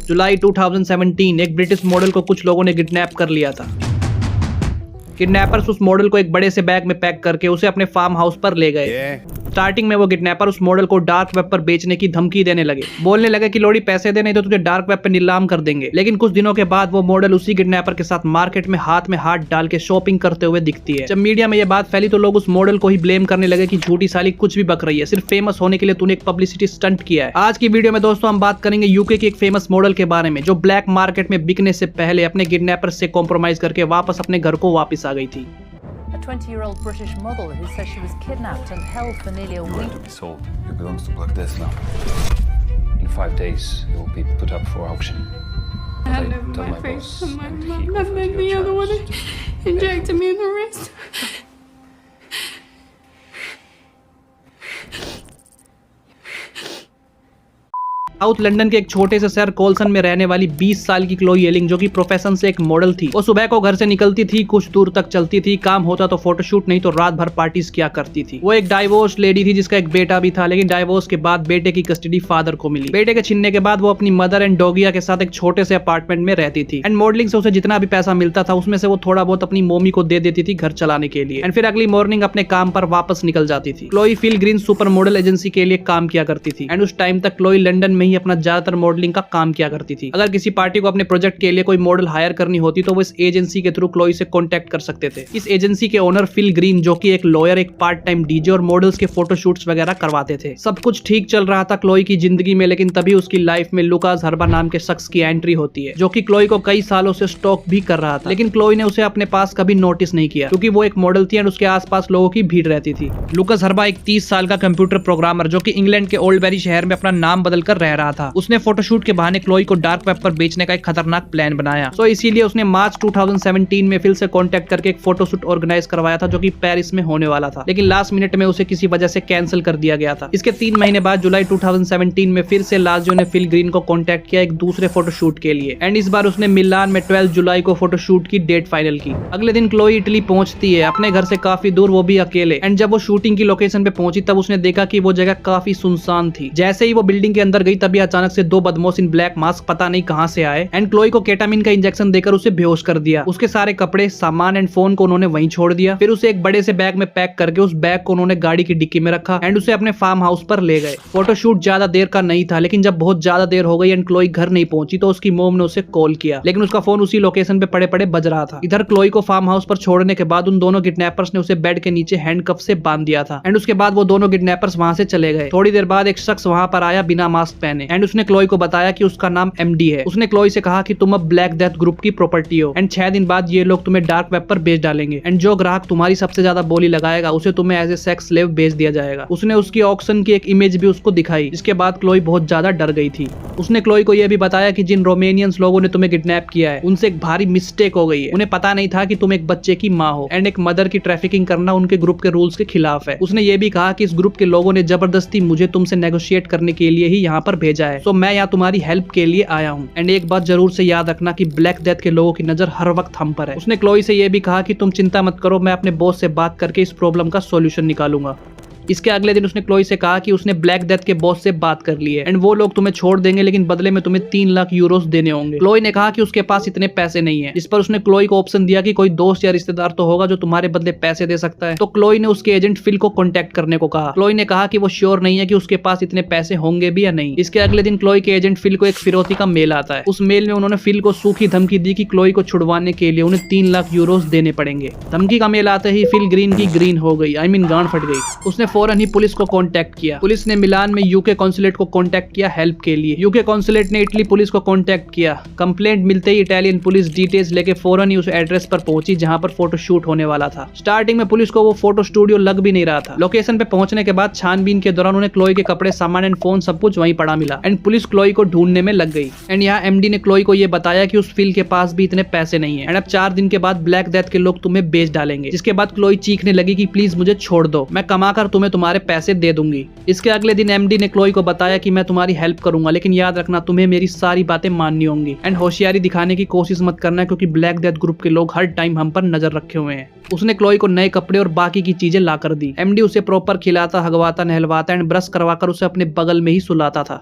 जुलाई 2017 एक British model को कुछ लोगों ने किडनैप कर लिया था। किडनैपर्स उस मॉडल को एक बड़े से बैग में पैक करके उसे अपने फार्म हाउस पर ले गए। स्टार्टिंग में वो किडनैपर उस मॉडल को डार्क वेब पर बेचने की धमकी देने लगे, बोलने लगे कि लोड़ी पैसे दे नहीं तो तुझे डार्क वेब पर नीलाम कर देंगे। लेकिन कुछ दिनों के बाद वो मॉडल उसी किडनैपर के साथ मार्केट में हाथ डाल के शॉपिंग करते हुए दिखती है। जब मीडिया में ये बात फैली तो लोग उस मॉडल को ही ब्लेम करने लगे कि झूठी साली कुछ भी बक रही है, सिर्फ फेमस होने के लिए तूने एक पब्लिसिटी स्टंट किया है। आज की वीडियो में दोस्तों हम बात करेंगे यूके की एक फेमस मॉडल के बारे में जो ब्लैक मार्केट में बिकने से पहले अपने किडनैपर से कॉम्प्रोमाइज करके वापस अपने घर को वापस आ गई थी। A 20-year-old British model who says she was kidnapped and held for nearly a You are week. to be sold. It belongs to Black Death now. In 5 days, it will be put up for auction. I had it over my face and my mum that made me the one that injected me in the wrist. South London के एक छोटे से शहर कोल्सन में रहने वाली 20 साल की क्लोई एलिंग जो कि प्रोफेशन से एक मॉडल थी, वो सुबह को घर से निकलती थी, कुछ दूर तक चलती थी, काम होता तो फोटोशूट नहीं तो रात भर पार्टीज किया करती थी। वो एक डाइवोर्स लेडी थी जिसका एक बेटा भी था, लेकिन डाइवोर्स के बाद बेटे की कस्टडी फादर को मिली। बेटे के छीनने के बाद वो अपनी मदर एंड डॉगिया के साथ एक छोटे से अपार्टमेंट में रहती थी एंड मॉडलिंग से उसे जितना भी पैसा मिलता था उसमें से वो थोड़ा बहुत अपनी मम्मी को दे देती थी घर चलाने के लिए एंड फिर अगली मॉर्निंग अपने काम पर वापस निकल जाती थी। Chloe Phil green supermodel agency के लिए काम किया करती थी एंड उस टाइम तक क्लोई लंदन में ही अपना ज्यादातर मॉडलिंग का काम किया करती थी। अगर किसी पार्टी को अपने प्रोजेक्ट के लिए कोई मॉडल हायर करनी होती तो वो इस एजेंसी के थ्रू क्लोई से कांटेक्ट कर सकते थे। इस एजेंसी के ओनर फिल ग्रीन जो कि एक लॉयर, एक पार्ट टाइम डीजे और मॉडल्स के फोटोशूट्स वगैरह करवाते थे। सब कुछ ठीक चल रहा था क्लोई की जिंदगी में, लेकिन तभी उसकी लाइफ में लुकास हर्बा नाम के शख्स की एंट्री होती है जो कि क्लोई को कई सालों से स्टॉक भी कर रहा था, लेकिन क्लोई ने उसे अपने पास कभी नोटिस नहीं किया क्योंकि वो एक मॉडल थी एंड उसके आसपास लोगों की भीड़ रहती थी। लुकास हर्बा एक 30 साल का कंप्यूटर प्रोग्रामर जो कि इंग्लैंड के ओल्डबेरी शहर में अपना नाम बदलकर रह रहा था। उसने फोटोशूट के बहाने क्लोई को डार्क वेब पर बेचने का एक खतरनाक प्लान बनाया। तो इसीलिए उसने मार्च 2017 में फिल से कांटेक्ट करके एक फोटोशूट ऑर्गेनाइज करवाया था जो कि पेरिस में होने वाला था, लेकिन लास्ट मिनट में उसे किसी वजह से कैंसिल कर दिया गया था। इसके 3 महीने बाद जुलाई 2017 में फिर से लाजियो ने फिल ग्रीन को कांटेक्ट किया एक दूसरे फोटोशूट के लिए एंड इस बार उसने मिलान में 12 जुलाई को फोटोशूट की डेट फाइनल की। अगले दिन क्लोई इटली पहुंचती है अपने घर से काफी दूर, वो भी अकेले एंड जब वो शूटिंग की लोकेशन पे पहुंची तब उसने देखा कि वो जगह काफी सुनसान थी। जैसे ही वो बिल्डिंग के अंदर गई तभी अचानक से 2 बदमाश इन ब्लैक मास्क पता नहीं कहां से आए एंड क्लोई को केटामिन का इंजेक्शन देकर उसे बेहोश कर दिया। उसके सारे कपड़े, सामान एंड फोन को उन्होंने वहीं छोड़ दिया। फिर उसे एक बड़े से बैग में पैक करके उस बैग को उन्होंने गाड़ी की डिक्की में रखा एंड उसे अपने फार्म हाउस पर ले गए। फोटोशूट ज्यादा देर का नहीं था, लेकिन जब बहुत ज्यादा देर हो गई एंड क्लोई घर नहीं पहुंची तो उसकी मोम ने उसे कॉल किया, लेकिन उसका फोन उसी लोकेशन पे पड़े पड़े बज रहा था। इधर क्लोई को फार्म हाउस पर छोड़ने के बाद उन दोनों किडनैपर्स ने उसे बेड के नीचे हैंडकफ से बांध दिया था एंड उसके बाद वो दोनों किडनैपर्स वहां से चले गए। थोड़ी देर बाद एक शख्स वहां पर आया बिना मास्क पहने एंड उसने क्लोई को बताया कि उसका नाम एमडी है। उसने क्लोई से कहा कि तुम अब ब्लैक डेथ ग्रुप की प्रॉपर्टी हो एंड 6 दिन बाद ये लोग तुम्हें डार्क वेब पर बेच डालेंगे एंड जो ग्राहक तुम्हारी सबसे ज्यादा बोली लगाएगा उसे तुम्हें एज ए सेक्स स्लेव बेच दिया जाएगा। उसने उसकी ऑक्शन की एक इमेज भी उसको दिखाई, जिसके बाद क्लोई बहुत ज्यादा डर गई थी। उसने क्लोई को यह भी बताया कि जिन रोमेनियंस लोगों ने तुम्हें किडनैप किया है उनसे एक भारी मिस्टेक हो गई है। उन्हें पता नहीं था कि तुम एक बच्चे की माँ हो एंड एक मदर की ट्रैफिकिंग करना उनके ग्रुप के रूल्स के खिलाफ है। उसने ये भी कहा कि इस ग्रुप के लोगों ने जबरदस्ती मुझे तुमसे नेगोशिएट करने के लिए ही यहाँ पर भेजा है, तो मैं यहाँ तुम्हारी हेल्प के लिए आया हूँ एंड एक बात जरूर से याद रखना कि ब्लैक डेथ के लोगों की नजर हर वक्त हम पर है। उसने क्लोई से यह भी कहा कि तुम चिंता मत करो, मैं अपने बॉस से बात करके इस प्रॉब्लम का सॉल्यूशन निकालूंगा। इसके अगले दिन उसने क्लोई से कहा कि उसने ब्लैक डेथ के बॉस से बात कर ली है एंड वो लोग तुम्हें छोड़ देंगे, लेकिन बदले में तुम्हें 3 लाख यूरोस देने होंगे। क्लोई ने कहा कि उसके पास इतने पैसे नहीं है, जिस पर उसने क्लोई को ऑप्शन दिया कि कोई दोस्त या रिश्तेदार तो होगा जो तुम्हारे बदले पैसे दे सकता है। तो क्लोई ने उसके एजेंट फिल को कॉन्टेक्ट करने को कहा। क्लोई ने कहा कि वो श्योर नहीं है कि उसके पास इतने पैसे होंगे भी या नहीं। इसके अगले दिन क्लोई के एजेंट फिल को एक फिरौती का मेल आता है। उस मेल में उन्होंने फिल को सूखी धमकी दी कि क्लोई को छुड़वाने के लिए उन्हें 3 लाख यूरोस देने पड़ेंगे। धमकी का मेल आते ही फिल ग्रीन की ग्रीन हो गई, आई मीन गांड फट गई। उसने फौरन ही पुलिस को कांटेक्ट किया। पुलिस ने मिलान में यूके कॉन्सुलेट को कांटेक्ट किया हेल्प के लिए। यूके कॉन्सुलेट ने इटली पुलिस को कांटेक्ट किया। कंप्लेंट मिलते ही इटालियन पुलिस डिटेल्स लेके फौरन ही उस एड्रेस पर पहुंची जहां पर फोटो शूट होने वाला था। स्टार्टिंग में पुलिस को वो फोटो स्टूडियो लग भी नहीं रहा था। लोकेशन पे पहुंचने के बाद छानबीन के दौरान उन्हें क्लोई के कपड़े, सामान एंड फोन सब कुछ वहीं पड़ा मिला एंड पुलिस क्लोई को ढूंढने में लग गई। एंड यहाँ एमडी ने क्लोई को ये बताया कि उस फिल के पास भी इतने पैसे नहीं है एंड अब 4 दिन के बाद ब्लैक डेथ के लोग तुम्हें बेच डालेंगे। जिसके बाद क्लोई चीखने लगी कि प्लीज मुझे छोड़ दो, मैं कमा कर तुम्हें तुम्हारे पैसे दे दूंगी। इसके अगले दिन एमडी ने क्लोई को बताया कि मैं तुम्हारी हेल्प करूंगा, लेकिन याद रखना तुम्हें मेरी सारी बातें माननी होंगी एंड होशियारी दिखाने की कोशिश मत करना क्योंकि ब्लैक डेथ ग्रुप के लोग हर टाइम हम पर नजर रखे हुए हैं। उसने क्लोई को नए कपड़े और बाकी की चीजें ला कर दी। एमडी उसे प्रॉपर खिलाता, हगवाता, नहलवाता एंड ब्रश करवाकर उसे अपने बगल में ही सुलाता था।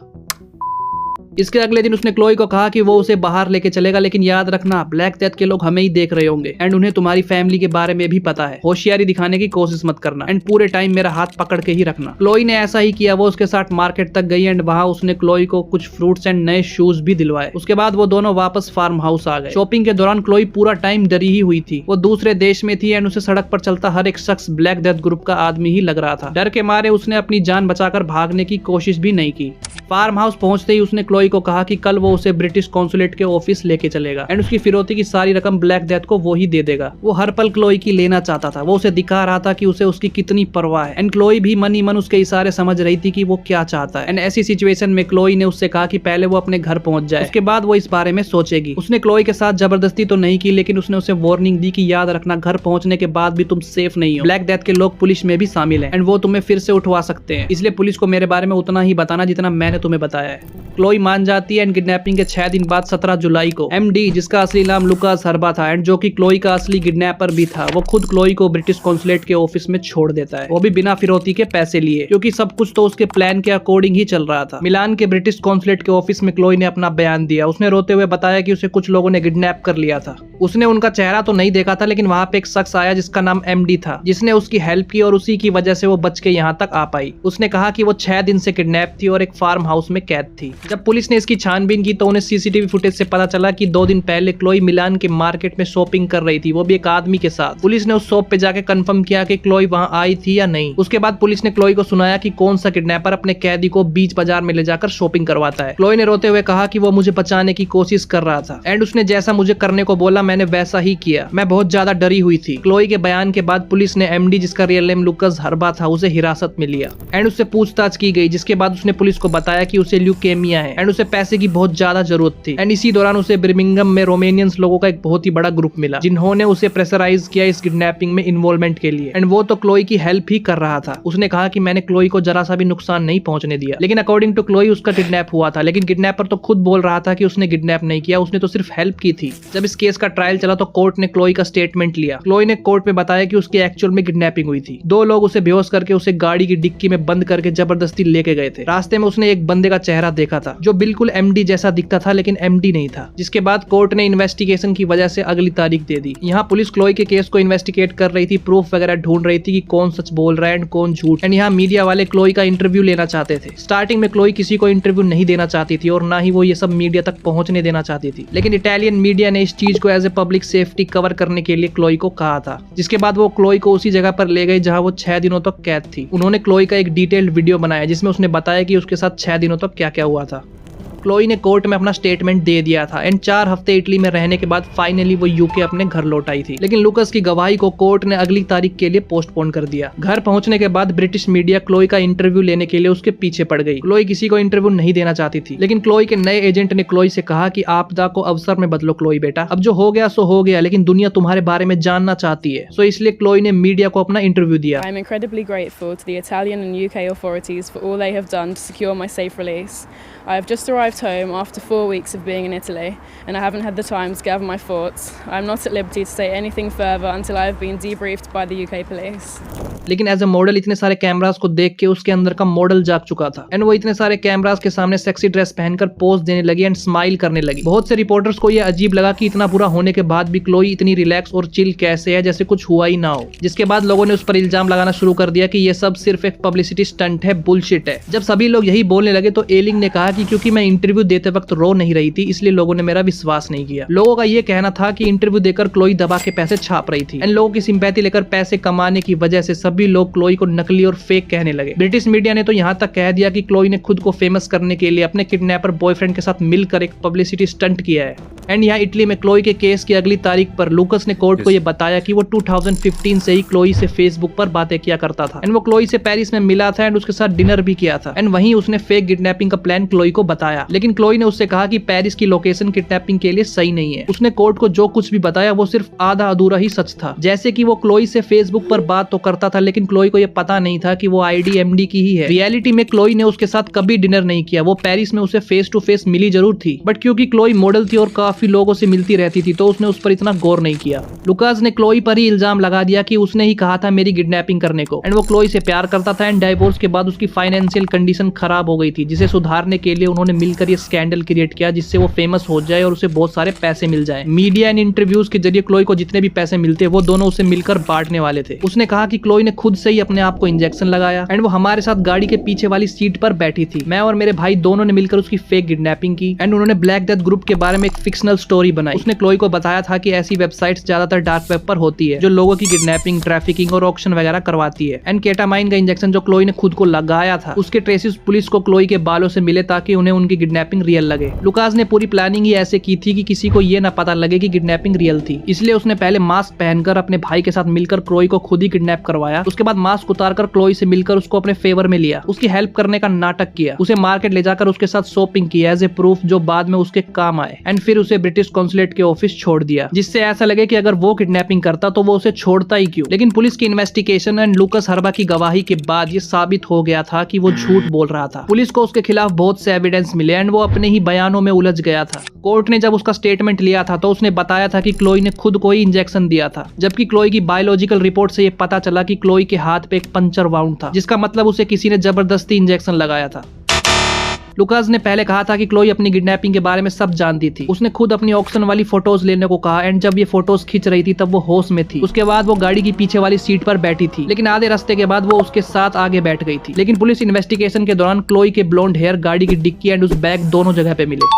इसके अगले दिन उसने क्लोई को कहा कि वो उसे बाहर लेके चलेगा, लेकिन याद रखना ब्लैक डेथ के लोग हमें ही देख रहे होंगे एंड उन्हें तुम्हारी फैमिली के बारे में भी पता है। होशियारी दिखाने की कोशिश मत करना एंड पूरे टाइम मेरा हाथ पकड़ के ही रखना। क्लोई ने ऐसा ही किया। वो उसके साथ मार्केट तक गई एंड वहां उसने क्लोई को कुछ फ्रूट्स एंड नए शूज भी दिलवाए। उसके बाद वो दोनों वापस फार्म हाउस आ गए। शॉपिंग के दौरान क्लोई पूरा टाइम डरी ही हुई थी। वो दूसरे देश में थी एंड उसे सड़क पर चलता हर एक शख्स ब्लैक डेथ ग्रुप का आदमी ही लग रहा था। डर के मारे उसने अपनी जान बचाकर भागने की कोशिश भी नहीं की। फार्म हाउस पहुंचते ही उसने क्लोई को कहा कि कल वो उसे ब्रिटिश कॉन्सुलेट के ऑफिस लेके चलेगा एंड उसकी फिरौती की सारी रकम ब्लैक डेथ को वो ही दे देगा। वो हर पल क्लोई की लेना चाहता था। वो उसे दिखा रहा था कि उसे उसकी कितनी परवाह है एंड क्लोई भी मन ही मन उसके इशारे समझ रही थी कि वो क्या चाहता है। एंड ऐसी सिचुएशन में क्लोई ने उससे कहा कि पहले वो अपने घर पहुंच जाए, उसके बाद वो इस बारे में सोचेगी। उसने क्लोई के साथ जबरदस्ती तो नहीं की, लेकिन उसने उसे वार्निंग दी कि याद रखना घर पहुंचने के बाद भी तुम सेफ नहीं हो। ब्लैक डेथ के लोग पुलिस में भी शामिल हैं एंड वो तुम्हें फिर से उठवा सकते हैं, इसलिए पुलिस को मेरे बारे में उतना ही बताना जितना मैंने तुम्हें बताया है। क्लोई मान जाती है एंड किडनैपिंग के 6 दिन बाद 17 जुलाई को एमडी, जिसका असली नाम लुकास हर्बा था एंड जो कि क्लोई का असली किडनैपर भी था, वो खुद क्लोई को ब्रिटिश कॉन्सुलेट के ऑफिस में छोड़ देता है, वो भी बिना फिरौती के पैसे लिए, क्योंकि सब कुछ तो उसके प्लान के अकॉर्डिंग ही चल रहा था। मिलान के ब्रिटिश कॉन्सुलेट के ऑफिस में क्लोई ने अपना बयान दिया। उसने रोते हुए बताया कि उसे कुछ लोगों ने किडनैप कर लिया था। उसने उनका चेहरा तो नहीं देखा था, लेकिन वहां पे एक शख्स आया जिसका नाम एमडी था, जिसने उसकी हेल्प की और उसी की वजह से वो बच के यहाँ तक आ पाई। उसने कहा कि वो 6 दिन से किडनैप थी और एक फार्म हाउस में कैद थी। जब पुलिस ने इसकी छानबीन की तो उन्हें सीसीटीवी फुटेज से पता चला कि 2 दिन पहले क्लोई मिलान के मार्केट में शॉपिंग कर रही थी, वो भी एक आदमी के साथ। पुलिस ने उस शॉप पे जाके कंफर्म किया कि क्लोई वहां आई थी या नहीं। उसके बाद पुलिस ने क्लोई को सुनाया कि कौन सा किडनैपर अपने कैदी को बीच बाजार में ले जाकर शॉपिंग करवाता है। क्लोई ने रोते हुए कहा कि वो मुझे बचाने की कोशिश कर रहा था एंड उसने जैसा मुझे करने को बोला मैंने वैसा ही किया। मैं बहुत ज्यादा डरी हुई थी। क्लोई के बयान के बाद पुलिस ने एमडी, जिसका रियल नेम लुकास हर्बा था, उसे हिरासत में लिया एंड उससे पूछताछ की गई, जिसके बाद उसने पुलिस को बताया कि उसे ल्यूकेमिया है एंड उसे पैसे की बहुत ज्यादा जरूरत थी। एंड इसी दौरान उसे बर्मिंघम में रोमानियंस लोगों का एक बहुत ही बड़ा ग्रुप मिला, जिन्होंने उसे प्रेशराइज किया इस किडनैपिंग में इन्वॉल्वमेंट के लिए एंड वो तो क्लोई की हेल्प ही कर रहा था। उसने कहा कि मैंने क्लोई को जरा सा भी नुकसान नहीं पहुंचने दिया, लेकिन अकॉर्डिंग टू क्लोई उसका किडनैप हुआ था, लेकिन किडनैपर तो खुद बोल रहा था कि उसने किडनैप नहीं किया, उसने तो सिर्फ हेल्प की थी। जब इस केस का ट्रायल चला तो कोर्ट ने क्लोई का स्टेटमेंट लिया। क्लोई ने कोर्ट में बताया कि उसकी एक्चुअल में किडनैपिंग हुई थी। 2 लोग उसे बेहोश करके उसे गाड़ी की डिक्की में बंद करके जबरदस्ती लेके गए थे। रास्ते में उसने एक बंदे का चेहरा देखा था जो बिल्कुल एमडी जैसा दिखता था, लेकिन एमडी नहीं था, जिसके बाद कोर्ट ने इन्वेस्टिगेशन की वजह से अगली तारीख दे दी। यहाँ पुलिस क्लोई के केस को इन्वेस्टिगेट कर रही थी, प्रूफ वगैरह ढूंढ रही थी कि कौन सच बोल रहा है एंड कौन झूठ। एंड यहाँ मीडिया वाले क्लोई का इंटरव्यू लेना चाहते थे। स्टार्टिंग में क्लोई किसी को इंटरव्यू नहीं देना चाहती थी और ना ही वो ये सब मीडिया तक पहुंचने देना चाहती थी, लेकिन इटालियन मीडिया ने इस चीज को as a public safety cover करने के लिए क्लोई को कहा था, जिसके बाद वो क्लोई को उसी जगह पर ले गई जहां वो 6 दिनों तक कैद थी। उन्होंने क्लोई का एक डिटेल्ड वीडियो बनाया जिसमें उसने बताया कि उसके साथ 6 दिनों तक क्या क्या हुआ था। क्लोई ने कोर्ट में अपना स्टेटमेंट दे दिया था एंड 4 हफ्ते इटली में रहने के बाद फाइनली वो यूके अपने घर लौट आई थी, लेकिन लुकास की गवाही को कोर्ट ने अगली तारीख के लिए पोस्टपोन कर दिया। घर पहुंचने के बाद ब्रिटिश मीडिया क्लोई का इंटरव्यू लेने के लिए उसके पीछे पड़ गई। क्लोई किसी को इंटरव्यू नहीं देना चाहती थी, लेकिन क्लोई के नए एजेंट ने क्लोई से कहा कि आपदा को अवसर में बदलो क्लोई बेटा, अब जो हो गया सो हो गया, लेकिन दुनिया तुम्हारे बारे में जानना चाहती है। सो इसलिए क्लोई ने मीडिया को अपना इंटरव्यू दिया। I'm incredibly grateful to the Italian and UK authorities for all they have done to secure my safe release. I have just arrived home after 4 weeks of being in Italy, and I haven't had the time to gather my thoughts. I'm not at liberty to say anything further until I have been debriefed by the UK police. लेकिन as a model इतने सारे cameras को देख के उसके अंदर का model जाग चुका था एंड वो इतने सारे कैमरास के सामने सेक्सी ड्रेस पहनकर पोज देने लगी एंड स्माइल करने लगी। बहुत से रिपोर्टर्स को ये अजीब लगा कि इतना बुरा होने के बाद भी क्लोई इतनी रिलैक्स और चिल कैसे है, जैसे कुछ हुआ ही ना हो। जिसके बाद लोगों ने उस पर इल्जाम लगाना शुरू कर दिया कि ये सब सिर्फ एक पब्लिसिटी स्टंट है, बुलशिट है। जब सभी लोग यही बोलने लगे तो एलिंग ने कहा कि क्योंकि मैं इंटरव्यू देते वक्त रो नहीं रही थी, इसलिए लोगों ने मेरा विश्वास नहीं किया। लोगों का ये कहना था कि इंटरव्यू देकर क्लोई दबा के पैसे छाप रही थी एंड लोगों की सिंपैथी लेकर पैसे कमाने की वजह से सभी लोग क्लोई को नकली और फेक कहने लगे। ब्रिटिश मीडिया ने तो यहाँ तक कह दिया कि क्लोई ने खुद को फेमस करने के लिए अपने किडनैपर बॉयफ्रेंड के साथ मिलकर एक पब्लिसिटी स्टंट किया है। एंड यहाँ इटली में क्लोई के केस की अगली तारीख पर लुकास ने कोर्ट को ये बताया कि वो 2015 से ही क्लोई से फेसबुक पर बातें किया करता था एंड वो क्लोई से पेरिस में मिला था एंड उसके साथ डिनर भी किया था एंड वहीं उसने फेक किडनैपिंग का प्लान क्लोई को बताया। लेकिन क्लोई ने उससे कहा कि पेरिस की लोकेशन किडनैपिंग के लिए सही नहीं है। उसने कोर्ट को जो कुछ भी बताया वो सिर्फ आधा अधूरा ही सच था, जैसे कि वो क्लोई से फेसबुक पर बात तो करता था लेकिन क्लोई को ये पता नहीं था कि वो आईडी एमडी की ही है। रियलिटी में क्लोई ने उसके साथ कभी डिनर नहीं किया। वो पेरिस में उसे फेस टू फेस मिली जरूर थी, बट क्योंकि क्लोई मॉडल थी और काफी लोगों से मिलती रहती थी तो उसने उस पर इतना गौर नहीं किया। लुकास ने क्लोई पर ही इल्जाम लगा दिया कि उसने ही कहा था मेरी किडनैपिंग करने को, एंड वो क्लोई से प्यार करता था। एंड डाइवोर्स के बाद उसकी फाइनेंशियल कंडीशन खराब हो गई थी, जिसे सुधारने के लिए उन्होंने मिलकर ये स्कैंडल क्रिएट किया जिससे वो फेमस हो जाए और उसे बहुत सारे पैसे मिल जाए। मीडिया एंड इंटरव्यूज के जरिए क्लोई को जितने भी पैसे मिलते वो दोनों उसे मिलकर बांटने वाले थे। उसने कहा कि क्लोई ने खुद से ही अपने आप को इंजेक्शन लगाया एंड वो हमारे साथ गाड़ी के पीछे वाली सीट पर बैठी थी। मैं और मेरे भाई दोनों ने मिलकर उसकी फेक किडनैपिंग की एंड उन्होंने ब्लैक डेथ ग्रुप के बारे में एक फिक्शनल स्टोरी बनाई। उसने क्लोई को बताया था कि ऐसी वेबसाइट्स ज्यादातर डार्क वेब पर होती है जो लोगों की किडनैपिंग, ट्रैफिकिंग और ऑक्शन वगैरह करवाती है। एंड केटामाइन का इंजेक्शन जो क्लोई ने खुद को लगाया था उसके ट्रेसेस पुलिस को क्लोई के बालों से मिले ताकि उन्हें उनकी किडनैपिंग रियल लगे। लुकास ने पूरी प्लानिंग ही ऐसे की थी कि किसी को ये ना पता लगे कि किडनैपिंग रियल थी, इसलिए उसने पहले मास्क पहनकर अपने भाई के साथ मिलकर क्लोई को खुद ही किडनैप करवाया। उसके बाद मास्क उतारकर क्लोई से मिलकर उसको अपने फेवर में लिया, उसकी हेल्प करने का नाटक किया, उसे मार्केट ले जाकर उसके साथ शॉपिंग की एज ए प्रूफ जो बाद में उसके काम आए, एंड फिर उसे ब्रिटिश कॉन्सुलेट के ऑफिस छोड़ दिया, जिससे ऐसा लगे कि अगर वो किडनैपिंग करता तो वो उसे छोड़ता ही क्यों। लेकिन पुलिस की इन्वेस्टिगेशन एंड लुकास हर्बा की गवाही के बाद ये साबित हो गया था कि वो झूठ बोल रहा था। पुलिस को उसके खिलाफ बहुत से एविडेंस मिले एंड वो अपने ही बयानों में उलझ गया था। कोर्ट ने जब उसका स्टेटमेंट लिया था तो उसने बताया था कि क्लोई ने खुद को ही इंजेक्शन दिया था, जबकि क्लोई की बायोलॉजिकल रिपोर्ट से ये पता चला कि क्लोई के हाथ पे एक पंचर वाउंड था, जिसका मतलब उसे किसी ने जबरदस्ती इंजेक्शन लगाया था। लुकास ने पहले कहा था कि क्लोई अपनी किडनैपिंग के बारे में सब जानती थी। उसने खुद अपनी ऑक्शन वाली फोटोज लेने को कहा एंड जब ये फोटोज खींच रही थी तब वो होश में थी। उसके बाद वो गाड़ी की पीछे वाली सीट पर बैठी थी, लेकिन आधे रास्ते के बाद वो उसके साथ आगे बैठ गई थी। लेकिन पुलिस इन्वेस्टिगेशन के दौरान क्लोई के ब्लॉन्ड हेयर, गाड़ी की डिक्की एंड उस बैग दोनों जगह पे मिले।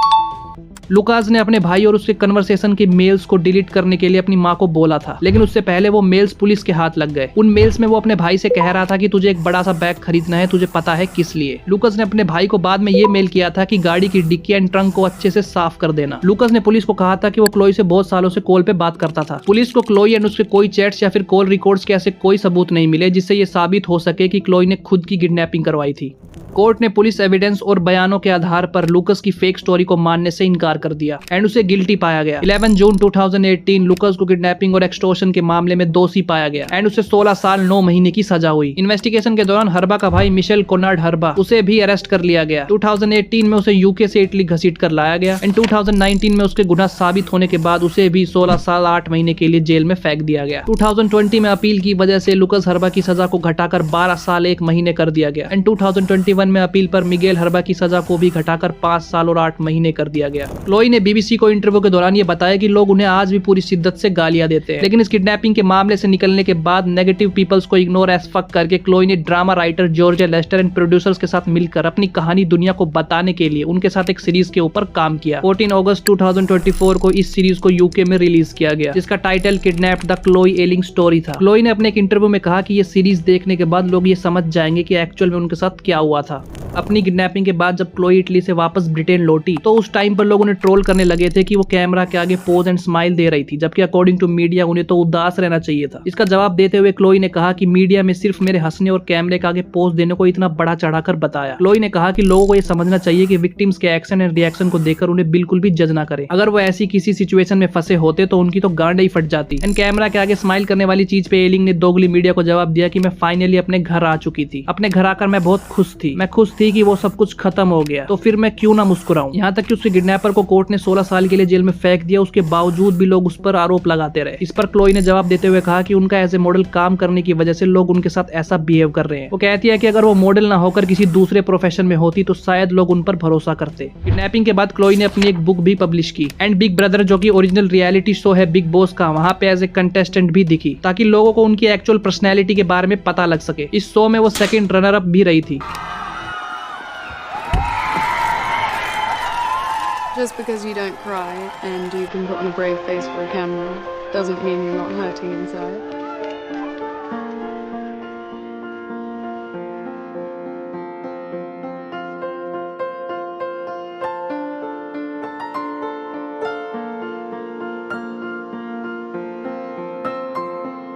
लुकास ने अपने भाई और उसके कन्वर्सेशन के मेल्स को डिलीट करने के लिए अपनी माँ को बोला था, लेकिन उससे पहले वो मेल्स पुलिस के हाथ लग गए। उन मेल्स में वो अपने भाई से कह रहा था कि तुझे एक बड़ा सा बैग खरीदना है, तुझे पता है किस लिए। लुकास ने अपने भाई को बाद में ये मेल किया था कि गाड़ी की डिक्की एंड ट्रंक को अच्छे से साफ कर देना। लुकास ने पुलिस को कहा था कि वो क्लोई से बहुत सालों से कॉल पे बात करता था। पुलिस को क्लोई एंड उसके कोई चैट्स या फिर कॉल रिकॉर्ड्स के ऐसे कोई सबूत नहीं मिले जिससे ये साबित हो सके कि क्लोई ने खुद की किडनैपिंग करवाई थी। कोर्ट ने पुलिस एविडेंस और बयानों के आधार पर लुकास की फेक स्टोरी को मानने से इनकार कर दिया एंड उसे गिल्टी पाया गया। 11 जून 2018 लुकास को किडनैपिंग और एक्सटॉर्शन के मामले में दोषी पाया गया एंड उसे 16 साल 9 महीने की सजा हुई। इन्वेस्टिगेशन के दौरान हर्बा का भाई मिशेल कोनार्ड हर्बा, उसे भी अरेस्ट कर लिया गया। 2018 में उसे यूके से इटली घसीट कर लाया गया एंड 2019 में उसके गुनाह साबित होने के बाद उसे भी 16 साल 8 महीने के लिए जेल में फेंक दिया गया। 2020 में अपील की वजह से लुकास हर्बा की सजा को घटाकर 12 साल 1 महीने कर दिया गया एंड 2021 में अपील पर मिगेल हर्बा की सजा को भी घटाकर 5 साल और 8 महीने कर दिया गया। क्लोई ने बीबीसी को इंटरव्यू के दौरान ये बताया कि लोग उन्हें आज भी पूरी शिद्दत से गालियां देते हैं, लेकिन इस किडनैपिंग के मामले से निकलने के बाद नेगेटिव पीपल्स को इग्नोर एज फक करके क्लोई ने drama writer Georgia Leicester and producers के साथ मिलकर अपनी कहानी दुनिया को बताने के लिए उनके साथ एक सीरीज के ऊपर काम किया। 14 अगस्त 2024 को इस सीरीज को यूके में रिलीज किया गया, जिसका title kidnapped the Chloe Ayling story था। क्लोई ने अपने एक इंटरव्यू में कहा कि ये सीरीज देखने के बाद लोग ये समझ जाएंगे कि एक्चुअल में उनके साथ क्या हुआ था। अपनी किडनैपिंग के बाद जब क्लोई इटली से वापस ब्रिटेन लौटी तो उस टाइम पर लोग उन्हें ट्रोल करने लगे थे कि वो कैमरा के आगे पोज एंड स्माइल दे रही थी, जबकि अकॉर्डिंग टू मीडिया उन्हें तो उदास रहना चाहिए था। इसका जवाब देते हुए क्लोई ने कहा कि मीडिया में सिर्फ मेरे हंसने और कैमरे के आगे पोज देने को इतना बड़ा चढ़ाकर बताया। क्लोई ने कहा कि लोगों को ये समझना चाहिए कि विक्टिम्स के एक्शन एंड रिएक्शन को देखकर उन्हें बिल्कुल भी जज ना करें। अगर वो ऐसी किसी सिचुएशन में फंसे होते तो उनकी तो गांड ही फट जाती। एंड कैमरा के आगे स्माइल करने वाली चीज पे एलिंग ने दोगली मीडिया को जवाब दिया कि मैं फाइनली अपने घर आ चुकी थी। अपने घर आकर मैं बहुत खुश थी। मैं खुश थी कि वो सब कुछ खत्म हो गया, तो फिर मैं क्यों ना मुस्कुराऊं। यहाँ तक कि उसके किडनैपर को कोर्ट ने 16 साल के लिए जेल में फेंक दिया, उसके बावजूद भी लोग उस पर आरोप लगाते रहे। इस पर क्लोई ने जवाब देते हुए कहा कि उनका एज ए मॉडल काम करने की वजह से लोग उनके साथ ऐसा बिहेव कर रहे हैं। वो कहती है कि अगर वो मॉडल ना होकर किसी दूसरे प्रोफेशन में होती तो शायद लोग उन पर भरोसा करते। किडनैपिंग के बाद क्लोई ने अपनी एक बुक भी पब्लिश की एंड बिग ब्रदर, जो कि ओरिजिनल रियलिटी शो है बिग बॉस का, वहां पे एज ए कंटेस्टेंट भी दिखी ताकि लोगों को उनकी एक्चुअल पर्सनैलिटी के बारे में पता लग सके। इस शो में वो सेकंड रनर अप भी रही थी। Just because you don't cry and you can put on a brave face for a camera doesn't mean you're not hurting inside.